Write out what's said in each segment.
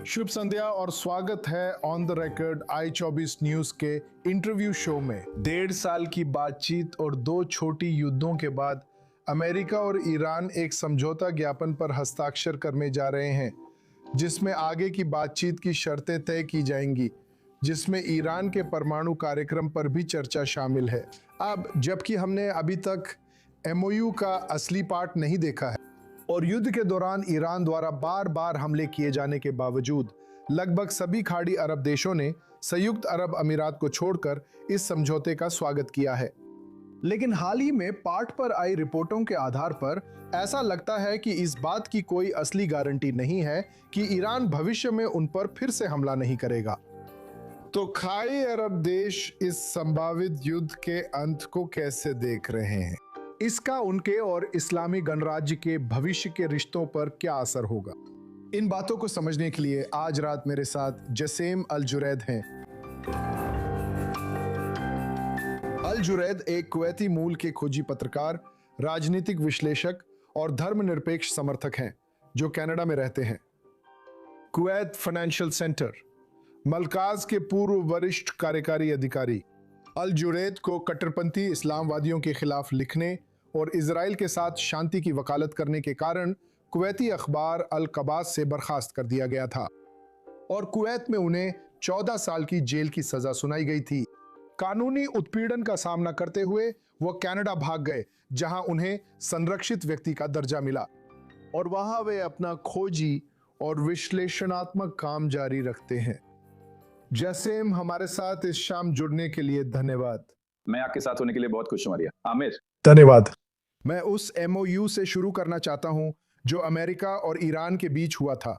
शुभ संध्या और स्वागत है on the record i24 news के इंटरव्यू शो में। 1.5 साल की बातचीत और 2 छोटी युद्धों के बाद अमेरिका और ईरान एक समझौता ज्ञापन पर हस्ताक्षर करने जा रहे हैं, जिसमें आगे की बातचीत की शर्तें तय की जाएंगी, जिसमें ईरान के परमाणु कार्यक्रम पर भी चर्चा शामिल है। अब जबकि हमने अभी तक MOU का असली पार्ट नहीं देखा है और युद्ध के दौरान ईरान द्वारा बार बार हमले किए जाने के बावजूद लगभग सभी खाड़ी अरब देशों ने संयुक्त अरब अमीरात को छोड़कर इस समझौते का स्वागत किया है। लेकिन हाल ही में पार्ट पर आई रिपोर्टों के आधार पर ऐसा लगता है कि इस बात की कोई असली गारंटी नहीं है कि ईरान भविष्य में उन पर फिर से हमला नहीं करेगा। तो खाड़ी अरब देश इस संभावित युद्ध के अंत को कैसे देख रहे हैं? इसका उनके और इस्लामी गणराज्य के भविष्य के रिश्तों पर क्या असर होगा? इन बातों को समझने के लिए आज रात मेरे साथ जसेम अल जुरैद हैं। अल जुरैद एक कुवैती मूल के खोजी पत्रकार, राजनीतिक विश्लेषक और धर्मनिरपेक्ष समर्थक हैं जो कनाडा में रहते हैं। कुवैत फाइनेंशियल सेंटर मलकाज के पूर्व वरिष्ठ कार्यकारी अधिकारी। अल जुरैद को कट्टरपंथी इस्लामवादियों के खिलाफ लिखने और इजराइल के साथ शांति की वकालत करने के कारण कुवैती अखबार अल कबास से बर्खास्त कर दिया गया था और कुवैत में उन्हें 14 साल की जेल की सजा सुनाई गई थी। कानूनी उत्पीड़न का सामना करते हुए वो कनाडा भाग गए, जहां उन्हें संरक्षित व्यक्ति का दर्जा मिला और वहां वे अपना खोजी और विश्लेषणात्मक काम जारी रखते हैं। जसेम, हमारे साथ इस शाम जुड़ने के लिए धन्यवाद। मैं आपके साथ होने के लिए बहुत खुश हूं आर्या। आमिर, धन्यवाद। मैं उस MOU से शुरू करना चाहता हूं जो अमेरिका और ईरान के बीच हुआ था,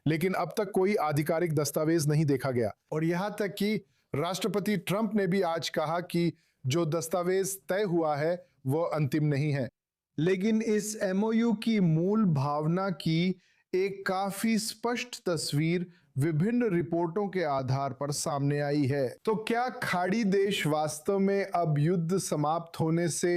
लेकिन अब तक कोई आधिकारिक दस्तावेज नहीं देखा गया और यहां तक कि राष्ट्रपति ट्रंप ने भी आज कहा कि जो दस्तावेज तय हुआ है वो अंतिम नहीं है। लेकिन इस MOU की मूल भावना की एक काफी स्पष्ट तस्वीर विभिन्न रिपोर्टों के आधार पर सामने आई है। तो क्या खाड़ी देश वास्तव में अब युद्ध समाप्त होने से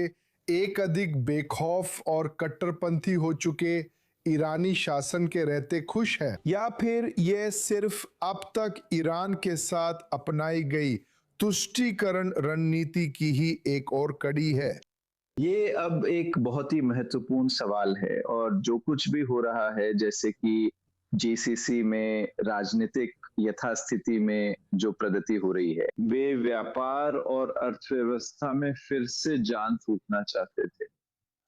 एक अधिक बेखौफ और कट्टरपंथी हो चुके ईरानी शासन के रहते खुश है, या फिर यह सिर्फ अब तक ईरान के साथ अपनाई गई तुष्टीकरण रणनीति की ही एक और कड़ी है? ये अब एक बहुत ही महत्वपूर्ण सवाल है और जो कुछ भी हो रहा है, जैसे कि GCC में राजनीतिक यथास्थिति में जो प्रगति हो रही है, वे व्यापार और अर्थव्यवस्था में फिर से जान फूंकना चाहते थे।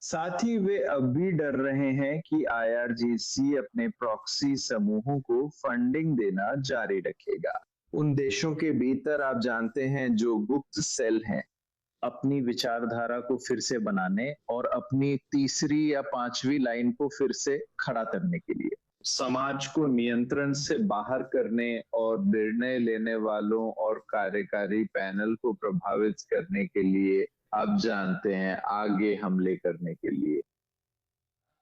साथ ही वे अब भी डर रहे हैं कि IRGC अपने प्रॉक्सी समूहों को फंडिंग देना जारी रखेगा। उन देशों के भीतर आप जानते हैं जो गुप्त सेल हैं, अपनी विचारधारा को फिर से बनाने और अपनी तीसरी या पांचवी लाइन को फिर से खड़ा करने के लिए, समाज को नियंत्रण से बाहर करने और निर्णय लेने वालों और कार्यकारी पैनल को प्रभावित करने के लिए, आप जानते हैं, आगे हमले करने के लिए।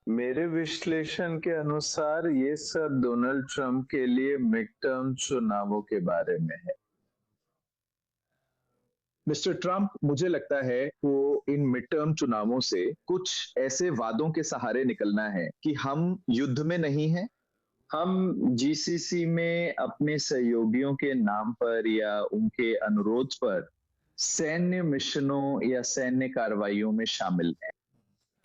मेरे विश्लेषण के अनुसार ये सब डोनाल्ड ट्रंप के लिए मिड टर्म चुनावों के बारे में है। मिस्टर ट्रंप, मुझे लगता है वो इन मिड टर्म चुनावों से कुछ ऐसे वादों के सहारे निकलना है कि हम युद्ध में नहीं हैं, हम GCC में अपने सहयोगियों के नाम पर या उनके अनुरोध पर सैन्य मिशनों या सैन्य कार्रवाइयों में शामिल हैं।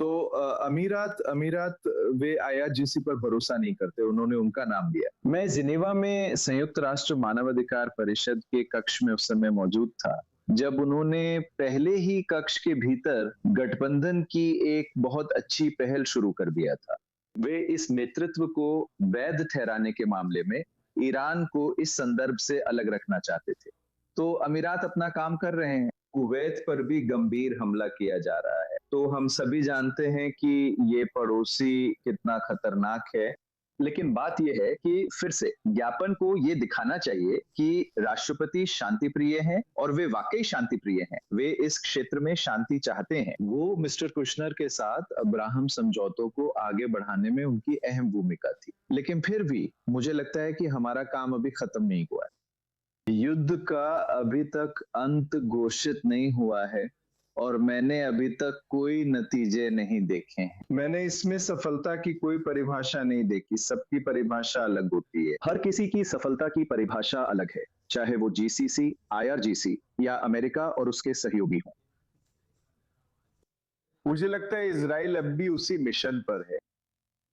तो अमीरात वे IRGC पर भरोसा नहीं करते, उन्होंने उनका नाम लिया। मैं जिनेवा में संयुक्त राष्ट्र मानवाधिकार परिषद के कक्ष में उस समय मौजूद था जब उन्होंने पहले ही कक्ष के भीतर गठबंधन की एक बहुत अच्छी पहल शुरू कर दिया था। वे इस नेतृत्व को वैध ठहराने के मामले में ईरान को इस संदर्भ से अलग रखना चाहते थे। तो अमीरात अपना काम कर रहे हैं। कुवैत पर भी गंभीर हमला किया जा रहा है। तो हम सभी जानते हैं कि ये पड़ोसी कितना खतरनाक है, लेकिन बात यह है कि फिर से ज्ञापन को ये दिखाना चाहिए कि राष्ट्रपति शांति प्रिय हैं और वे वाकई शांति प्रिय हैं। वे इस क्षेत्र में शांति चाहते हैं। वो मिस्टर कुशनर के साथ अब्राहम समझौतों को आगे बढ़ाने में उनकी अहम भूमिका थी। लेकिन फिर भी मुझे लगता है कि हमारा काम अभी खत्म नहीं हुआ है। युद्ध का अभी तक अंत घोषित नहीं हुआ है, और मैंने अभी तक कोई नतीजे नहीं देखे हैं। मैंने इसमें सफलता की कोई परिभाषा नहीं देखी, सबकी परिभाषा अलग होती है। हर किसी की सफलता की परिभाषा अलग है, चाहे वो जीसीसी, आईआरजीसी या अमेरिका और उसके सहयोगी हों। मुझे लगता है इजराइल अब भी उसी मिशन पर है।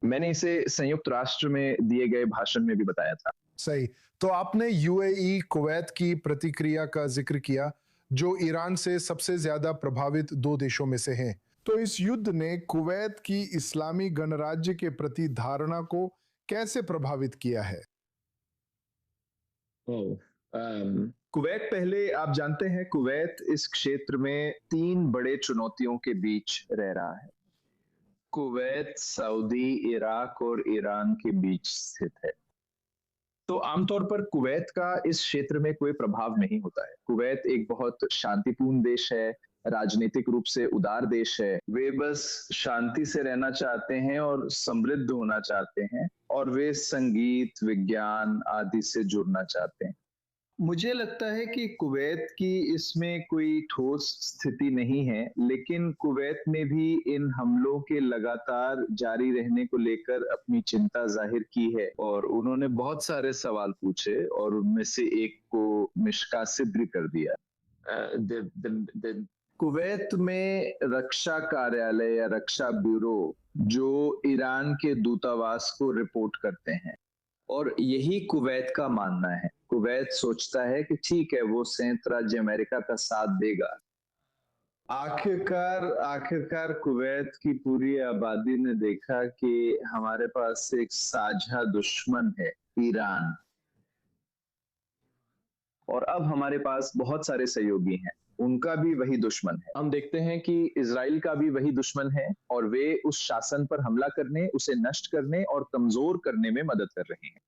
मैंने इसे संयुक्त राष्ट्र में दिए गए भाषण में भी बताया था। सही। तो आपने यूएई कुवैत की प्रतिक्रिया का जिक्र किया, जो ईरान से सबसे ज्यादा प्रभावित दो देशों में से हैं। तो इस युद्ध ने कुवैत की इस्लामी गणराज्य के प्रति धारणा को कैसे प्रभावित किया है? कुवैत, पहले आप जानते हैं, कुवैत इस क्षेत्र में 3 बड़े चुनौतियों के बीच रह रहा है। कुवैत सऊदी, इराक और ईरान के बीच स्थित है। तो आमतौर पर कुवैत का इस क्षेत्र में कोई प्रभाव नहीं होता है। कुवैत एक बहुत शांतिपूर्ण देश है, राजनीतिक रूप से उदार देश है। वे बस शांति से रहना चाहते हैं और समृद्ध होना चाहते हैं, और वे संगीत, विज्ञान आदि से जुड़ना चाहते हैं। मुझे लगता है कि कुवैत की इसमें कोई ठोस स्थिति नहीं है, लेकिन कुवैत ने भी इन हमलों के लगातार जारी रहने को लेकर अपनी चिंता जाहिर की है, और उन्होंने बहुत सारे सवाल पूछे और उनमें से एक को निष्कासित भी कर दिया। कुवैत में रक्षा कार्यालय या रक्षा ब्यूरो जो ईरान के दूतावास को रिपोर्ट करते हैं, और यही कुवैत का मानना है। कुवैत सोचता है कि ठीक है, वो संयुक्त राज्य अमेरिका का साथ देगा। आखिरकार कुवैत की पूरी आबादी ने देखा कि हमारे पास एक साझा दुश्मन है, ईरान, और अब हमारे पास बहुत सारे सहयोगी हैं, उनका भी वही दुश्मन है। हम देखते हैं कि इजराइल का भी वही दुश्मन है, और वे उस शासन पर हमला करने, उसे नष्ट करने और कमजोर करने में मदद कर रहे हैं।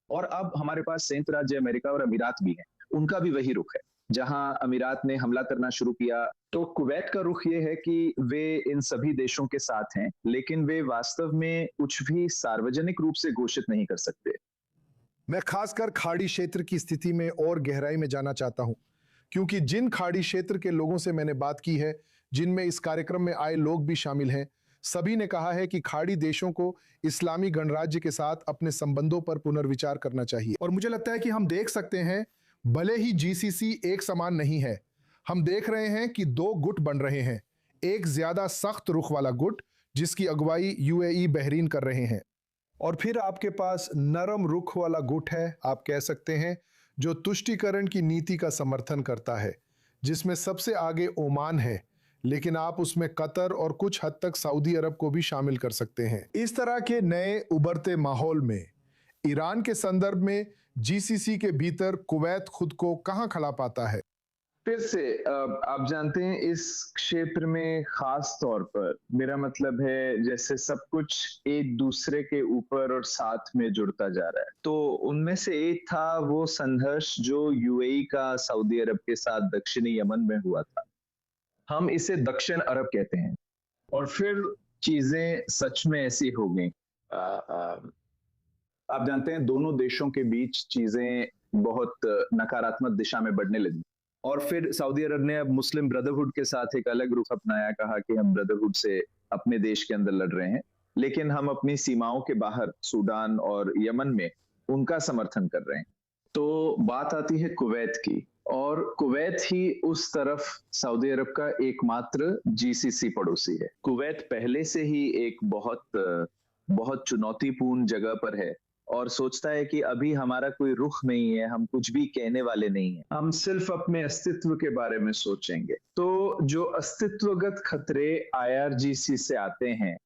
और अब हमारे पास संयुक्त राज्य अमेरिका और अमीरात भी हैं, उनका भी वही रुख है। जहां अमीरात ने हमला करना शुरू किया, तो कुवैत का रुख ये है कि वे इन सभी देशों के साथ हैं, लेकिन वे वास्तव में कुछ भी सार्वजनिक रूप से घोषित नहीं कर सकते। मैं खासकर खाड़ी क्षेत्र की स्थिति में और गहराई में जाना चाहता हूं, क्योंकि जिन खाड़ी क्षेत्र के लोगों से मैंने बात की है, जिनमें इस कार्यक्रम में आए लोग भी शामिल हैं, सभी ने कहा है कि खाड़ी देशों को इस्लामी गणराज्य के साथ अपने संबंधों पर पुनर्विचार करना चाहिए। और मुझे लगता है कि हम देख सकते हैं, भले ही जीसीसी एक समान नहीं है, हम देख रहे हैं कि दो गुट बन रहे हैं। एक ज्यादा सख्त रुख वाला गुट, जिसकी अगुवाई यूएई, बहरीन कर रहे हैं, और फिर आपके पास नरम रुख वाला गुट है, आप कह सकते हैं, जो तुष्टीकरण की नीति का समर्थन करता है, जिसमें सबसे आगे ओमान है, लेकिन आप उसमें कतर और कुछ हद तक सऊदी अरब को भी शामिल कर सकते हैं। इस तरह के नए उभरते माहौल में ईरान के संदर्भ में जीसीसी के भीतर कुवैत खुद को कहां खला पाता है? फिर से आप जानते हैं, इस क्षेत्र में खास तौर पर मेरा मतलब है, जैसे सब कुछ एक दूसरे के ऊपर और साथ में जुड़ता जा रहा है। तो उनमें से एक था वो संघर्ष जो यूएई का सऊदी अरब के साथ दक्षिणी यमन में हुआ था। हम इसे दक्षिण अरब कहते हैं। और फिर चीजें सच में ऐसी हो गई। आप जानते हैं, दोनों देशों के बीच चीजें बहुत नकारात्मक दिशा में बढ़ने लगी, और फिर सऊदी अरब ने अब मुस्लिम ब्रदरहुड के साथ एक अलग रुख अपनाया, कहा कि हम ब्रदरहुड से अपने देश के अंदर लड़ रहे हैं, लेकिन हम अपनी सीमाओं के बाहर सूडान और यमन में उनका समर्थन कर रहे हैं। तो बात आती है कुवैत की, और कुवैत ही उस तरफ सऊदी अरब का एकमात्र जीसीसी पड़ोसी है। कुवैत पहले से ही एक बहुत चुनौतीपूर्ण जगह पर है, और सोचता है कि अभी हमारा कोई रुख नहीं है, हम कुछ भी कहने वाले नहीं हैं, हम सिर्फ अपने अस्तित्व के बारे में सोचेंगे। तो जो अस्तित्वगत खतरे आईआरजीसी से आते हैं,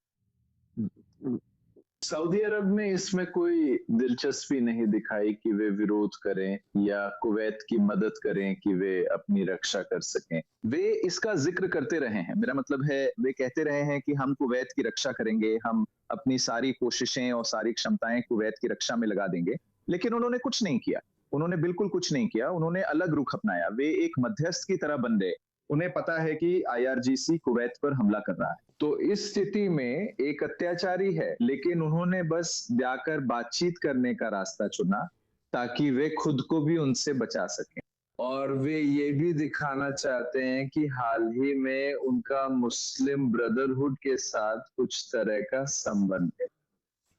सऊदी अरब ने इसमें कोई दिलचस्पी नहीं दिखाई कि वे विरोध करें या कुवैत की मदद करें कि वे अपनी रक्षा कर सकें। वे इसका जिक्र करते रहे हैं, मेरा मतलब है, वे कहते रहे हैं कि हम कुवैत की रक्षा करेंगे, हम अपनी सारी कोशिशें और सारी क्षमताएं कुवैत की रक्षा में लगा देंगे, लेकिन उन्होंने कुछ नहीं किया। उन्होंने बिल्कुल कुछ नहीं किया। उन्होंने अलग रुख अपनाया। वे एक मध्यस्थ की तरह बन गए। उन्हें पता है कि आईआरजीसी कुवैत पर हमला कर रहा है, तो इस स्थिति में एक अत्याचारी है, लेकिन उन्होंने बस जाकर बातचीत करने का रास्ता चुना ताकि वे खुद को भी उनसे बचा सकें। और वे ये भी दिखाना चाहते हैं कि हाल ही में उनका मुस्लिम ब्रदरहुड के साथ कुछ तरह का संबंध है।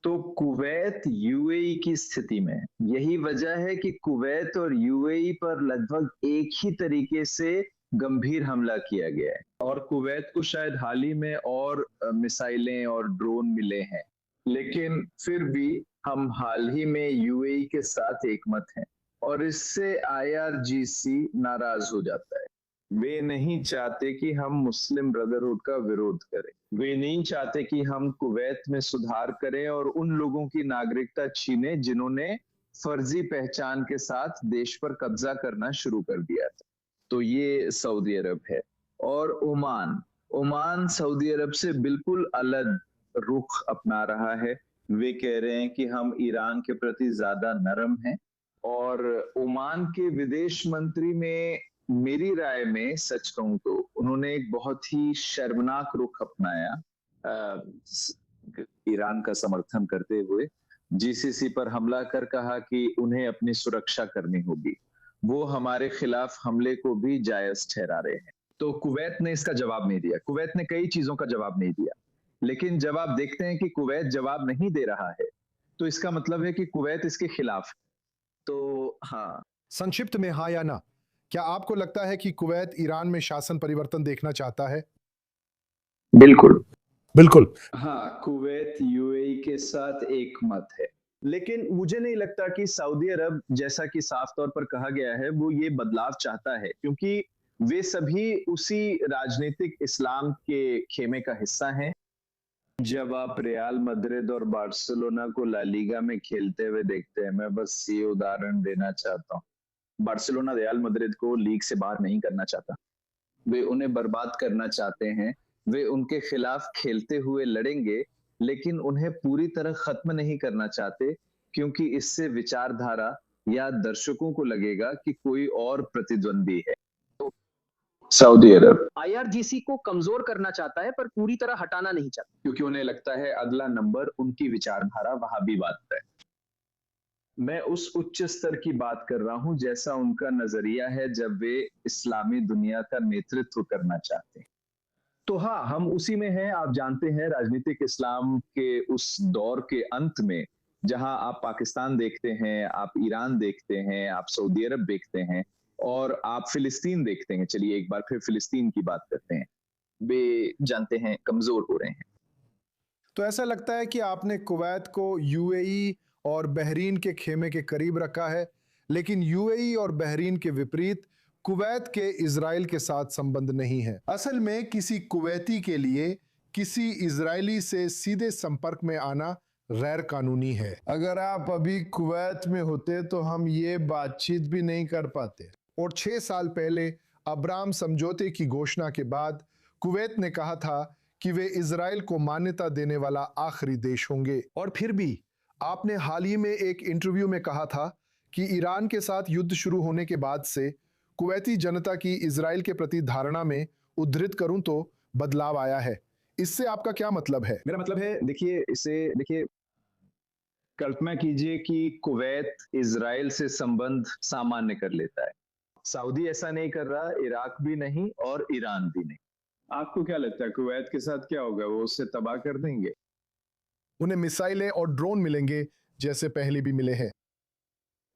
तो कुवैत यूएई की स्थिति में यही वजह है कि कुवैत और यूएई पर लगभग एक ही तरीके से गंभीर हमला किया गया है और कुवैत को शायद हाल ही में और मिसाइलें और ड्रोन मिले हैं, लेकिन फिर भी हम हाल ही में यूएई के साथ एकमत हैं और इससे आईआरजीसी नाराज हो जाता है। वे नहीं चाहते कि हम मुस्लिम ब्रदरहुड का विरोध करें, वे नहीं चाहते कि हम कुवैत में सुधार करें और उन लोगों की नागरिकता छीने जिन्होंने फर्जी पहचान के साथ देश पर कब्जा करना शुरू कर दिया था। तो ये सऊदी अरब है। और ओमान सऊदी अरब से बिल्कुल अलग रुख अपना रहा है। वे कह रहे हैं कि हम ईरान के प्रति ज्यादा नरम हैं और ओमान के विदेश मंत्री में मेरी राय में सच कहूं तो उन्होंने एक बहुत ही शर्मनाक रुख अपनाया ईरान का समर्थन करते हुए जीसीसी पर हमला कर कहा कि उन्हें अपनी सुरक्षा करनी होगी। वो हमारे खिलाफ हमले को भी जायज ठहरा रहे हैं। तो कुवैत ने इसका जवाब नहीं दिया। कुवैत ने कई चीजों का जवाब नहीं दिया, लेकिन जब आप देखते हैं कि कुवैत जवाब नहीं दे रहा है तो इसका मतलब है कि कुवैत इसके खिलाफ। तो हाँ, संक्षिप्त में हाँ या ना, क्या आपको लगता है कि कुवैत ईरान में शासन परिवर्तन देखना चाहता है? बिल्कुल बिल्कुल। हाँ, कुवैत यूएई के साथ एक मत है, लेकिन मुझे नहीं लगता कि सऊदी अरब, जैसा कि साफ तौर पर कहा गया है, वो ये बदलाव चाहता है, क्योंकि वे सभी उसी राजनीतिक इस्लाम के खेमे का हिस्सा हैं। जब आप रियल मैड्रिड और बार्सिलोना को ला लीगा में खेलते हुए देखते हैं, मैं बस ये उदाहरण देना चाहता हूँ, बार्सिलोना रियल मैड्रिड को लीग से बाहर नहीं करना चाहता, वे उन्हें बर्बाद करना चाहते हैं। वे उनके खिलाफ खेलते हुए लड़ेंगे, लेकिन उन्हें पूरी तरह खत्म नहीं करना चाहते, क्योंकि इससे विचारधारा या दर्शकों को लगेगा कि कोई और प्रतिद्वंदी है। सऊदी अरब आईआरजीसी को कमजोर करना चाहता है पर पूरी तरह हटाना नहीं चाहता, क्योंकि उन्हें लगता है अगला नंबर उनकी विचारधारा वहाबीवाद है। मैं उस उच्च स्तर की बात कर रहा हूं जैसा उनका नजरिया है जब वे इस्लामी दुनिया का नेतृत्व करना चाहते हैं। तो हाँ, हम उसी में हैं। आप जानते हैं, राजनीतिक इस्लाम के उस दौर के अंत में जहां आप पाकिस्तान देखते हैं, आप ईरान देखते हैं, आप सऊदी अरब देखते हैं और आप फिलिस्तीन देखते हैं। चलिए एक बार फिर फिलिस्तीन की बात करते हैं। वे जानते हैं कमजोर हो रहे हैं। तो ऐसा लगता है कि आपने कुवैत को यूएई और बहरीन के खेमे के करीब रखा है, लेकिन यूएई और बहरीन के विपरीत कुवैत के इजराइल के साथ संबंध नहीं है। असल में किसी कुवैती के लिए किसी इजरायली से सीधे संपर्क में आना गैर कानूनी है। अगर आप अभी कुवैत में होते तो हम ये बातचीत भी नहीं कर पाते। और 6 साल पहले अब्राहम समझौते की घोषणा के बाद कुवैत ने कहा था कि वे इजराइल को मान्यता देने वाला आखिरी देश होंगे। और फिर भी आपने हाल ही में एक इंटरव्यू में कहा था कि ईरान के साथ युद्ध शुरू होने के बाद से कुवैती जनता की इजराइल के प्रति धारणा में, उद्धृत करूं तो, बदलाव आया है। इससे आपका क्या मतलब है? मेरा मतलब है, देखिए, कल्पना कीजिए कि कुवैत इजराइल से संबंध सामान्य कर लेता है। सऊदी ऐसा नहीं कर रहा, इराक भी नहीं और ईरान भी नहीं। आपको क्या लगता है कुवैत के साथ क्या होगा? वो उससे तबाह कर देंगे? उन्हें मिसाइलें और ड्रोन मिलेंगे जैसे पहले भी मिले हैं।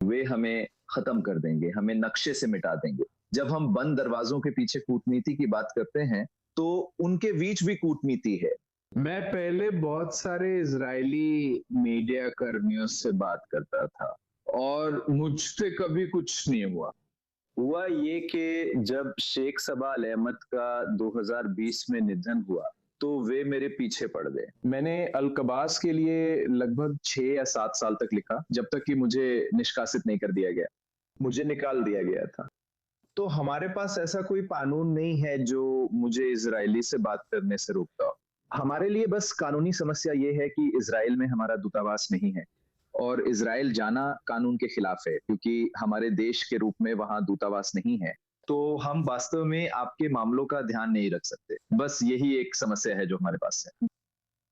वे हमें खत्म कर देंगे, हमें नक्शे से मिटा देंगे। जब हम बंद दरवाजों के पीछे कूटनीति की बात करते हैं तो उनके बीच भी कूटनीति है। मैं पहले बहुत सारे इजरायली मीडिया कर्मियों से बात करता था और मुझसे कभी कुछ नहीं हुआ ये कि जब शेख सबा अल अहमद का 2020 में निधन हुआ तो वे मेरे पीछे पड़ गए। मैंने अल-कबास के लिए लगभग 6 या 7 साल तक लिखा, जब तक कि मुझे निष्कासित नहीं कर दिया गया, मुझे निकाल दिया गया था। तो हमारे पास ऐसा कोई कानून नहीं है जो मुझे इजरायली से बात करने से रोकता हो। हमारे लिए बस कानूनी समस्या ये है कि इजराइल में हमारा दूतावास नहीं है और इजराइल जाना कानून के खिलाफ है, क्योंकि हमारे देश के रूप में वहां दूतावास नहीं है। तो हम वास्तव में आपके मामलों का ध्यान नहीं रख सकते। बस यही एक समस्या है जो हमारे पास है।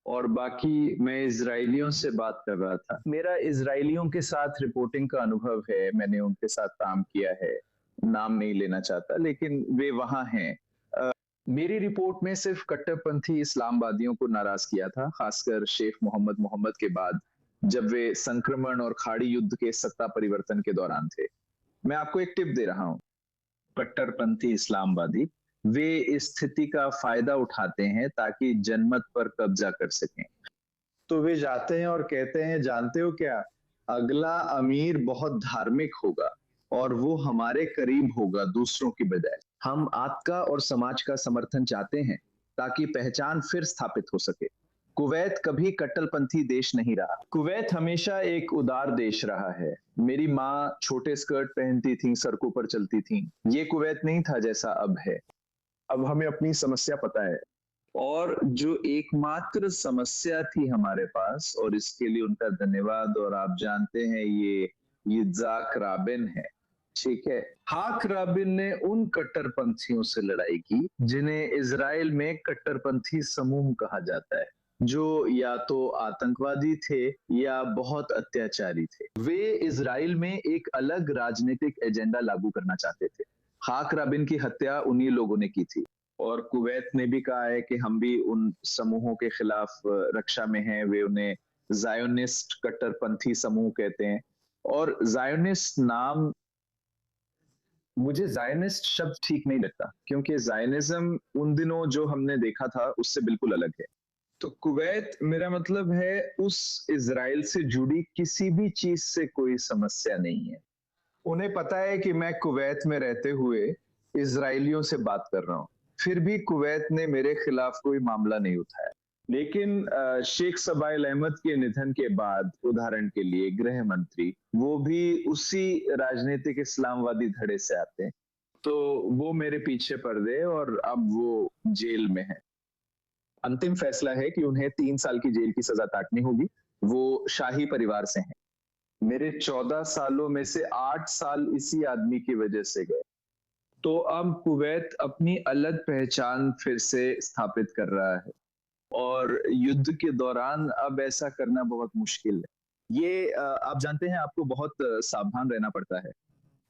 और बाकी मैं इजरायलियों से बात कर रहा था। मेरा इजरायलियों के साथ रिपोर्टिंग का अनुभव है, मैंने उनके साथ काम किया है नाम नहीं लेना चाहता, लेकिन वे वहां हैं। मेरी रिपोर्ट में सिर्फ कट्टरपंथी इस्लामवादियों को नाराज किया था, खासकर शेख मोहम्मद के बाद, जब वे संक्रमण और खाड़ी युद्ध के सत्ता परिवर्तन के दौरान थे। मैं आपको एक टिप दे रहा हूं, कट्टरपंथी इस्लामवादी वे इस स्थिति का फायदा उठाते हैं ताकि जनमत पर कब्जा कर सकें। तो वे जाते हैं और कहते हैं, जानते हो क्या, अगला अमीर बहुत धार्मिक होगा और वो हमारे करीब होगा दूसरों की बजाय। हम आपका और समाज का समर्थन चाहते हैं ताकि पहचान फिर स्थापित हो सके। कुवैत कभी कट्टरपंथी देश नहीं रहा। कुवैत हमेशा एक उदार देश रहा है। मेरी माँ छोटे स्कर्ट पहनती थी, सड़कों पर चलती थी। ये कुवैत नहीं था जैसा अब है। अब हमें अपनी समस्या पता है, और जो एकमात्र समस्या थी हमारे पास, और इसके लिए उनका धन्यवाद, और आप जानते हैं ये यित्ज़ाक राबिन है, ठीक है। हाक राबिन ने उन कट्टरपंथियों से लड़ाई की जिन्हें इजराइल में कट्टरपंथी समूह कहा जाता है, जो या तो आतंकवादी थे या बहुत अत्याचारी थे। वे इजराइल में एक अलग राजनीतिक एजेंडा लागू करना चाहते थे। हाक राबिन की हत्या उन्हीं लोगों ने की थी, और कुवैत ने भी कहा है कि हम भी उन समूहों के खिलाफ रक्षा में हैं। वे उन्हें जायोनिस्ट कट्टरपंथी समूह कहते हैं, और जायोनिस्ट नाम, मुझे जायनिस्ट शब्द ठीक नहीं लगता, क्योंकि जायनिज्म उन दिनों जो हमने देखा था उससे बिल्कुल अलग है। तो कुवैत, मेरा मतलब है, उस इजराइल से जुड़ी किसी भी चीज से कोई समस्या नहीं है। उन्हें पता है कि मैं कुवैत में रहते हुए इजरायलियों से बात कर रहा हूं, फिर भी कुवैत ने मेरे खिलाफ कोई मामला नहीं उठाया। लेकिन शेख सबाइल अहमद के निधन के बाद, उदाहरण के लिए गृह मंत्री, वो भी उसी राजनीतिक इस्लामवादी धड़े से आते हैं, तो वो मेरे पीछे पड़ गए और अब वो जेल में है। अंतिम फैसला है कि उन्हें 3 साल की जेल की सजा काटनी होगी। वो शाही परिवार से हैं। मेरे 14 सालों में से 8 साल इसी आदमी की वजह से गए। तो अब कुवैत अपनी अलग पहचान फिर से स्थापित कर रहा है, और युद्ध के दौरान अब ऐसा करना बहुत मुश्किल है। ये आप जानते हैं, आपको बहुत सावधान रहना पड़ता है।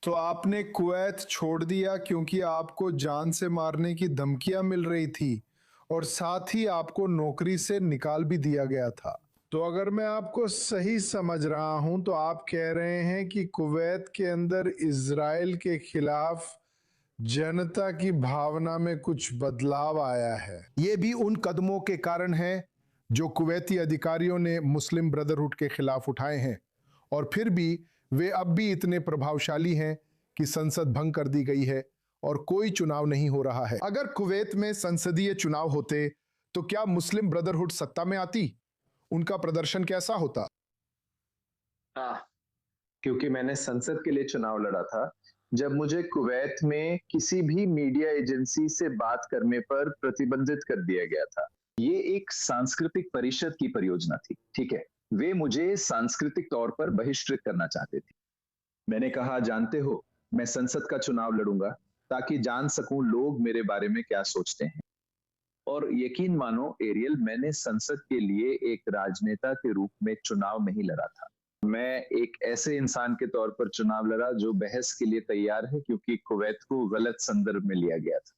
तो आपने कुवैत छोड़ दिया क्योंकि आपको जान से मारने की धमकियां मिल रही थी, और साथ ही आपको नौकरी से निकाल भी दिया गया था। तो अगर मैं आपको सही समझ रहा हूं, तो आप कह रहे हैं कि कुवैत के अंदर इजराइल के खिलाफ जनता की भावना में कुछ बदलाव आया है। ये भी उन कदमों के कारण है जो कुवैती अधिकारियों ने मुस्लिम ब्रदरहुड के खिलाफ उठाए हैं, और फिर भी वे अब भी इतने प्रभावशाली हैं कि संसद भंग कर दी गई है और कोई चुनाव नहीं हो रहा है। अगर कुवैत में संसदीय चुनाव होते तो क्या मुस्लिम ब्रदरहुड सत्ता में आती? उनका प्रदर्शन कैसा होता? क्योंकि मैंने संसद के लिए चुनाव लड़ा था, जब मुझे कुवैत में किसी भी मीडिया एजेंसी से बात करने पर प्रतिबंधित कर दिया गया था। ये एक सांस्कृतिक परिषद की परियोजना थी, ठीक है। वे मुझे सांस्कृतिक तौर पर बहिष्कृत करना चाहते थे। मैंने कहा, जानते हो, मैं संसद का चुनाव लड़ूंगा ताकि जान सकूं लोग मेरे बारे में क्या सोचते हैं। और यकीन मानो एरियल, मैंने संसद के लिए एक राजनेता के रूप में चुनाव नहीं लड़ा था। मैं एक ऐसे इंसान के तौर पर चुनाव लड़ा जो बहस के लिए तैयार है, क्योंकि कुवैत को गलत संदर्भ में लिया गया था।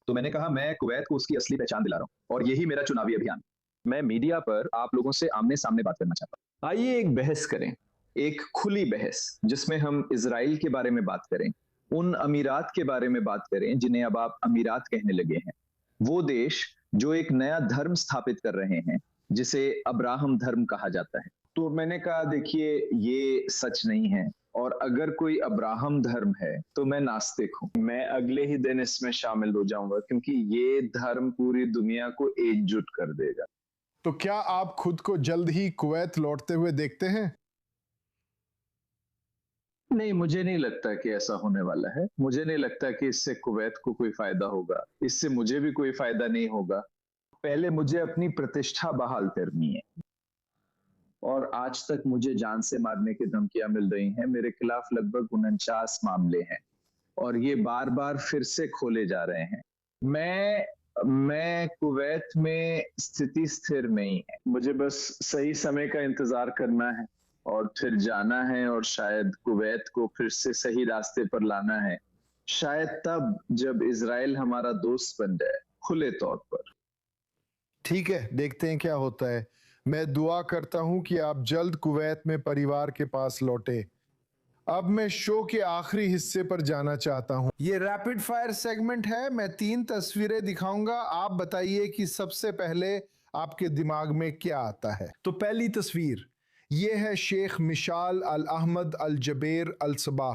तो मैंने कहा, मैं कुवैत को उसकी असली पहचान दिला रहा हूं, और यही मेरा चुनावी अभियान। मैं मीडिया पर आप लोगों से आमने सामने बात करना चाहता हूं। आइए एक बहस करें, एक खुली बहस, जिसमें हम इजराइल के बारे में बात करें, उन अमीरात के बारे में बात करें जिन्हें अब आप अमीरात कहने लगे हैं। वो देश जो एक नया धर्म स्थापित कर रहे हैं, जिसे अब्राहम धर्म कहा जाता है। तो मैंने कहा, देखिए, ये सच नहीं है, और अगर कोई अब्राहम धर्म है तो मैं नास्तिक हूं। मैं अगले ही दिन इसमें शामिल हो जाऊंगा, क्योंकि ये धर्म पूरी दुनिया को एकजुट कर देगा। तो क्या आप खुद को जल्द ही कुवैत लौटते हुए देखते हैं? नहीं, मुझे नहीं लगता कि ऐसा होने वाला है। मुझे नहीं लगता कि इससे कुवैत को कोई फायदा होगा, इससे मुझे भी कोई फायदा नहीं होगा। पहले मुझे अपनी प्रतिष्ठा बहाल करनी है, और आज तक मुझे जान से मारने की धमकियां मिल रही हैं। मेरे खिलाफ लगभग 49 मामले हैं, और ये बार बार फिर से खोले जा रहे हैं। मैं कुवैत में स्थिति स्थिर नहीं है। मुझे बस सही समय का इंतजार करना है, और फिर जाना है, और शायद कुवैत को फिर से सही रास्ते पर लाना है। शायद तब जब इजराइल हमारा दोस्त बन जाए, खुले तौर पर। ठीक है, देखते हैं क्या होता है। मैं दुआ करता हूं कि आप जल्द कुवैत में परिवार के पास लौटे। अब मैं शो के आखिरी हिस्से पर जाना चाहता हूं। ये रैपिड फायर सेगमेंट है। मैं 3 तस्वीरें दिखाऊंगा, आप बताइए कि सबसे पहले आपके दिमाग में क्या आता है। तो पहली तस्वीर ये है शेख मिशाल अल अहमद अल जबेर अल सबाह,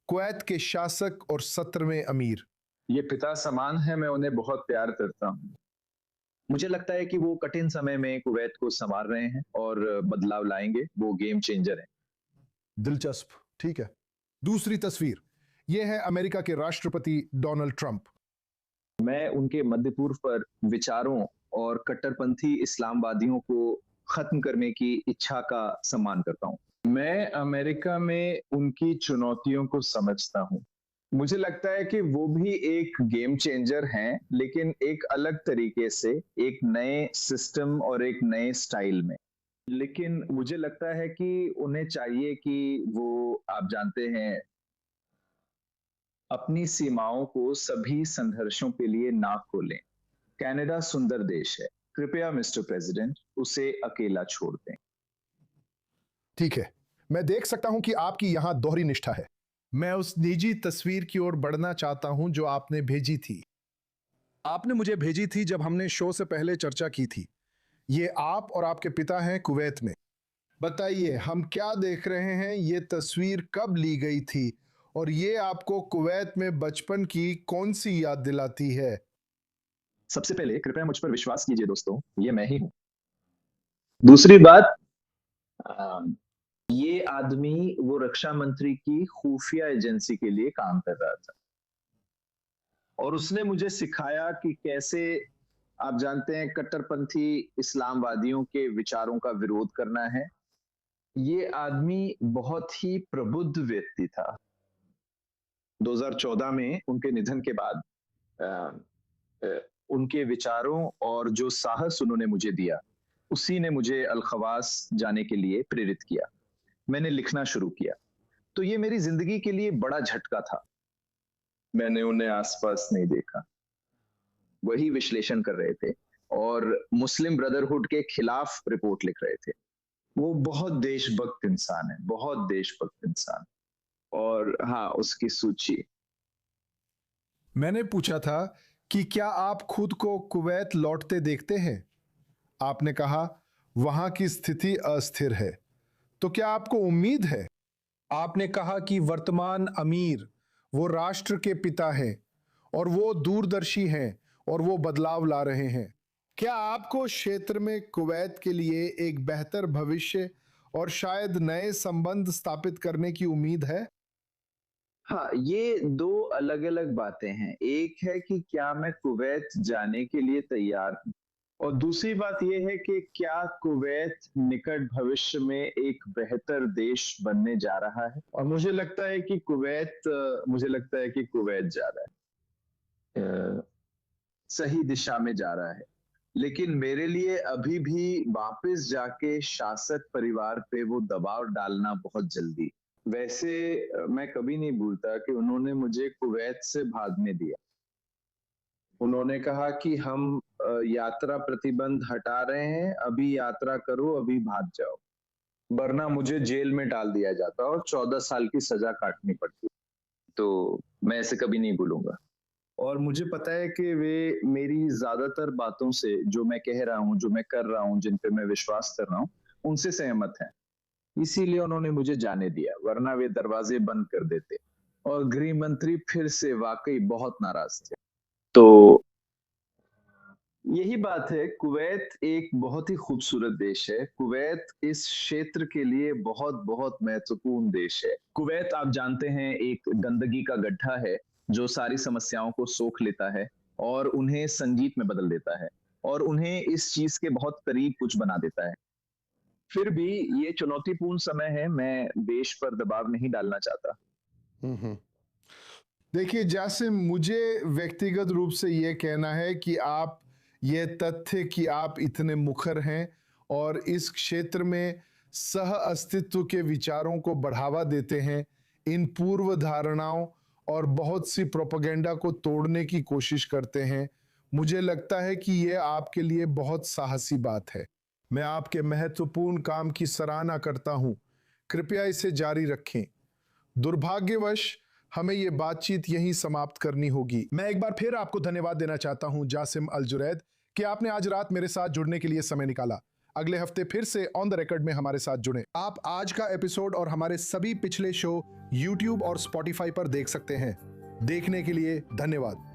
कुवैत के शासक और 17वें अमीर। ये पिता समान है, मैं उन्हें बहुत प्यार करता हूँ। मुझे लगता है कि वो कठिन समय में कुवैत को संभाल रहे हैं और बदलाव लाएंगे। वो गेम चेंजर हैं। दिलचस्प, ठीक है। दूसरी तस्वीर यह है अमेरिका के राष्ट्रपति डोनाल्ड ट्रंप। मैं उनके मध्य पूर्व पर विचारों और कट्टरपंथी इस्लामवादियों को खत्म करने की इच्छा का सम्मान करता हूँ। मैं अमेरिका में उनकी चुनौतियों को समझता हूँ। मुझे लगता है कि वो भी एक गेम चेंजर हैं, लेकिन एक अलग तरीके से, एक नए सिस्टम और एक नए स्टाइल में। लेकिन मुझे लगता है कि उन्हें चाहिए कि वो, आप जानते हैं, अपनी सीमाओं को सभी संघर्षों के लिए ना खोलें। कनाडा सुंदर देश है, कृपया मिस्टर प्रेसिडेंट उसे अकेला छोड़ दें। ठीक है, मैं देख सकता हूं कि आपकी यहां दोहरी निष्ठा है। मैं उस निजी तस्वीर की ओर बढ़ना चाहता हूं जो आपने भेजी थी। आपने मुझे भेजी थी जब हमने शो से पहले चर्चा की थी। ये आप और आपके पिता हैं कुवैत में। बताइए, हम क्या देख रहे हैं? ये तस्वीर कब ली गई थी और ये आपको कुवैत में बचपन की कौन सी याद दिलाती है? सबसे पहले कृपया मुझ पर विश्वास कीजिए दोस्तों, ये मैं ही हूं। दूसरी बात, ये आदमी वो रक्षा मंत्री की खुफिया एजेंसी के लिए काम कर रहा था और उसने मुझे सिखाया कि कैसे, आप जानते हैं, कट्टरपंथी इस्लामवादियों के विचारों का विरोध करना है। ये आदमी बहुत ही प्रबुद्ध व्यक्ति था। 2014 में उनके निधन के बाद अ, अ, उनके विचारों और जो साहस उन्होंने मुझे दिया, उसी ने मुझे अल खवास जाने के लिए प्रेरित किया। मैंने लिखना शुरू किया, तो ये मेरी जिंदगी के लिए बड़ा झटका था। मैंने उन्हें आसपास नहीं देखा। वही विश्लेषण कर रहे थे और मुस्लिम ब्रदरहुड के खिलाफ रिपोर्ट लिख रहे थे। वो बहुत देशभक्त इंसान है, बहुत देशभक्त इंसान। और हाँ, उसकी सूची। मैंने पूछा था कि क्या आप खुद को कुवैत लौटते देखते हैं? आपने कहा वहां की स्थिति अस्थिर है। तो क्या आपको उम्मीद है? आपने कहा कि वर्तमान अमीर वो राष्ट्र के पिता हैं और वो दूरदर्शी हैं और वो बदलाव ला रहे हैं। क्या आपको क्षेत्र में कुवैत के लिए एक बेहतर भविष्य और शायद नए संबंध स्थापित करने की उम्मीद है? हाँ, ये दो अलग अलग बातें हैं। एक है कि क्या मैं कुवैत जाने के लिए तैयार हूँ, और दूसरी बात यह है कि क्या कुवैत निकट भविष्य में एक बेहतर देश बनने जा रहा है। और मुझे लगता है कि कुवैत जा रहा है, सही दिशा में जा रहा है। लेकिन मेरे लिए अभी भी वापस जाके शासक परिवार पे वो दबाव डालना बहुत जल्दी। वैसे मैं कभी नहीं भूलता कि उन्होंने मुझे कुवैत से भागने दिया। उन्होंने कहा कि हम यात्रा प्रतिबंध हटा रहे हैं, अभी यात्रा करो, अभी भाग जाओ, वरना मुझे जेल में डाल दिया जाता और 14 साल की सजा काटनी पड़ती। तो मैं ऐसे कभी नहीं भूलूंगा। और मुझे पता है कि वे मेरी ज्यादातर बातों से, जो मैं कह रहा हूँ, जो मैं कर रहा हूँ, जिन पे मैं विश्वास कर रहा हूँ, उनसे सहमत हैं। इसीलिए उन्होंने मुझे जाने दिया, वरना वे दरवाजे बंद कर देते। और गृह मंत्री फिर से वाकई बहुत नाराज थे। तो यही बात है, कुवैत एक बहुत ही खूबसूरत देश है। कुवैत इस क्षेत्र के लिए बहुत बहुत महत्वपूर्ण देश है। कुवैत, आप जानते हैं, एक गंदगी का गड्ढा है जो सारी समस्याओं को सोख लेता है और उन्हें संगीत में बदल देता है और उन्हें इस चीज के बहुत करीब कुछ बना देता है। फिर भी ये चुनौतीपूर्ण समय है, मैं देश पर दबाव नहीं डालना चाहता। देखिए, जैसे मुझे व्यक्तिगत रूप से ये कहना है कि आप, ये तथ्य कि आप इतने मुखर हैं और इस क्षेत्र में सह अस्तित्व के विचारों को बढ़ावा देते हैं, इन पूर्व धारणाओं और बहुत सी प्रोपेगेंडा को तोड़ने की कोशिश करते हैं, मुझे लगता है कि यह आपके लिए बहुत साहसी बात है। मैं आपके महत्वपूर्ण काम की सराहना करता हूं। कृपया इसे जारी रखें। दुर्भाग्यवश हमें यह बातचीत यहीं समाप्त करनी होगी। मैं एक बार फिर आपको धन्यवाद देना चाहता हूं जासिम अल जुरैद कि आपने आज रात मेरे साथ जुड़ने के लिए समय निकाला। अगले हफ्ते फिर से ऑन द रिकॉर्ड में हमारे साथ जुड़ें। आप आज का एपिसोड और हमारे सभी पिछले शो YouTube और Spotify पर देख सकते हैं। देखने के लिए धन्यवाद।